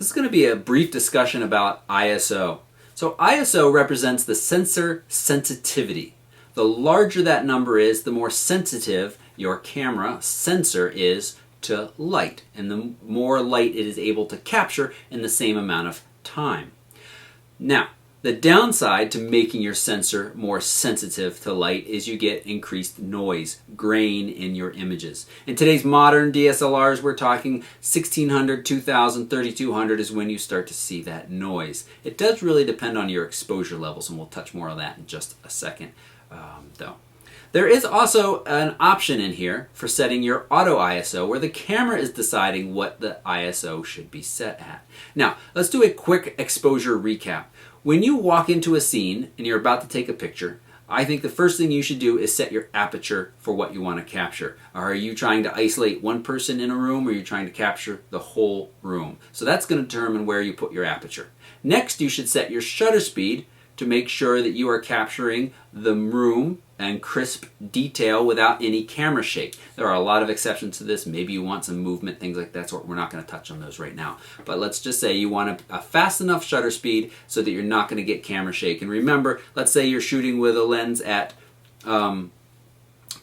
This is going to be a brief discussion about ISO. So ISO represents the sensor sensitivity. The larger that number is, the more sensitive your camera sensor is to light, and the more light it is able to capture in the same amount of time. Now, the downside to making your sensor more sensitive to light is you get increased noise, grain in your images. In today's modern DSLRs, we're talking 1600, 2000, 3200 is when you start to see that noise. It does really depend on your exposure levels, and we'll touch more on that in just a second, though. There is also an option in here for setting your auto ISO where the camera is deciding what the ISO should be set at. Now, let's do a quick exposure recap. When you walk into a scene and you're about to take a picture, I think the first thing you should do is set your aperture for what you want to capture. Are you trying to isolate one person in a room, or are you trying to capture the whole room? So that's going to determine where you put your aperture. Next, you should set your shutter speed to make sure that you are capturing the room and crisp detail without any camera shake. There are a lot of exceptions to this. Maybe you want some movement, things like that, so we're not going to touch on those right now. But let's just say you want a fast enough shutter speed so that you're not going to get camera shake. And remember, let's say you're shooting with a lens at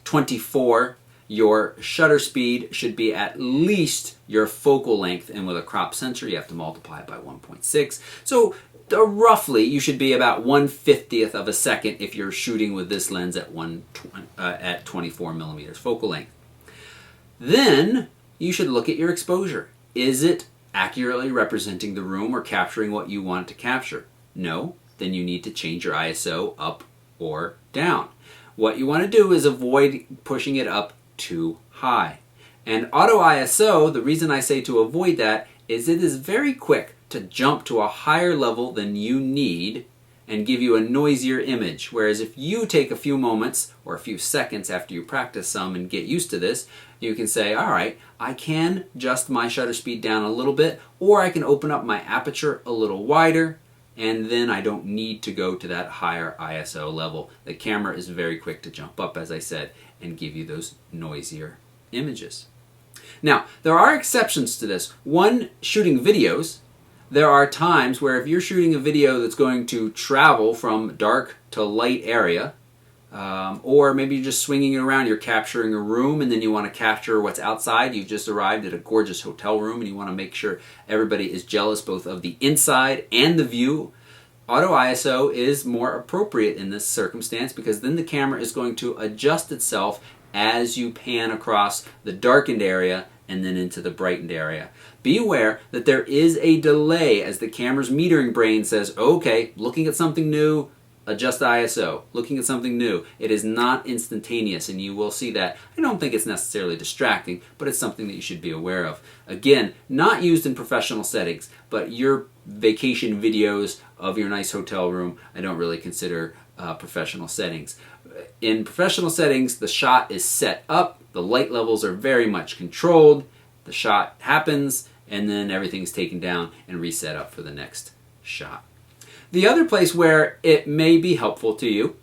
24, your shutter speed should be at least your focal length, and with a crop sensor you have to multiply it by 1.6. So roughly you should be about 1/50th of a second if you're shooting with this lens at 24 millimeters focal length. Then you should look at your exposure. Is it accurately representing the room or capturing what you want it to capture? No? Then you need to change your ISO up or down. What you want to do is avoid pushing it up too high. And auto ISO, the reason I say to avoid that is it is very quick to jump to a higher level than you need and give you a noisier image. Whereas if you take a few moments or a few seconds after you practice some and get used to this, you can say, all right, I can adjust my shutter speed down a little bit, or I can open up my aperture a little wider, and then I don't need to go to that higher ISO level. The camera is very quick to jump up, as I said, and give you those noisier images. Now, there are exceptions to this. One, shooting videos. There are times where if you're shooting a video that's going to travel from dark to light area, or maybe you're just swinging it around, you're capturing a room and then you want to capture what's outside. You've just arrived at a gorgeous hotel room and you want to make sure everybody is jealous both of the inside and the view. Auto ISO is more appropriate in this circumstance because then the camera is going to adjust itself as you pan across the darkened area and then into the brightened area. Be aware that there is a delay as the camera's metering brain says, okay, looking at something new, adjust ISO. Looking at something new. It is not instantaneous, and you will see that. I don't think it's necessarily distracting, but it's something that you should be aware of. Again, not used in professional settings, but your vacation videos of your nice hotel room, I don't really consider professional settings. In professional settings, the shot is set up, the light levels are very much controlled, the shot happens, and then everything's taken down and reset up for the next shot. The other place where it may be helpful to you,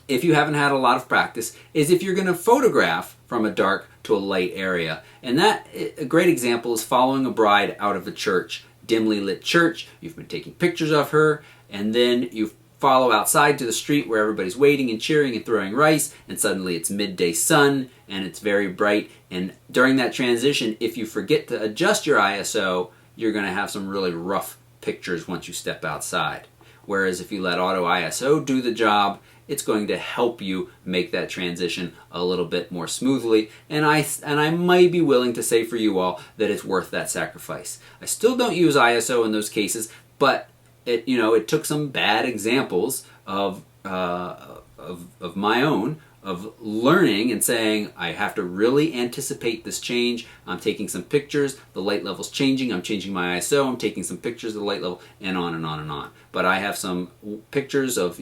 if you haven't had a lot of practice, is if you're going to photograph from a dark to a light area. And that, a great example is following a bride out of a church, dimly lit church. You've been taking pictures of her, and then you follow outside to the street where everybody's waiting and cheering and throwing rice, and suddenly it's midday sun and it's very bright. And during that transition, if you forget to adjust your ISO, you're going to have some really rough pictures once you step outside. Whereas if you let auto ISO do the job, it's going to help you make that transition a little bit more smoothly. And I might be willing to say for you all that it's worth that sacrifice. I still don't use ISO in those cases, but it took some bad examples of my own, of learning and saying, I have to really anticipate this change. I'm taking some pictures, the light level's changing, I'm changing my ISO, I'm taking some pictures of the light level, and on and on and on. But I have some pictures of,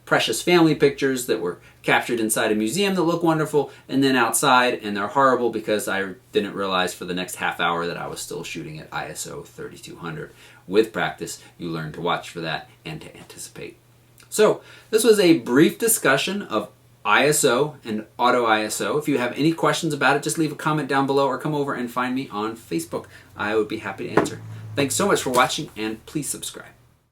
precious family pictures that were captured inside a museum that look wonderful, and then outside, and they're horrible because I didn't realize for the next half hour that I was still shooting at ISO 3200. With practice, you learn to watch for that and to anticipate. So, this was a brief discussion of ISO and auto ISO. If you have any questions about it, just leave a comment down below or come over and find me on Facebook. I would be happy to answer. Thanks so much for watching, and please subscribe.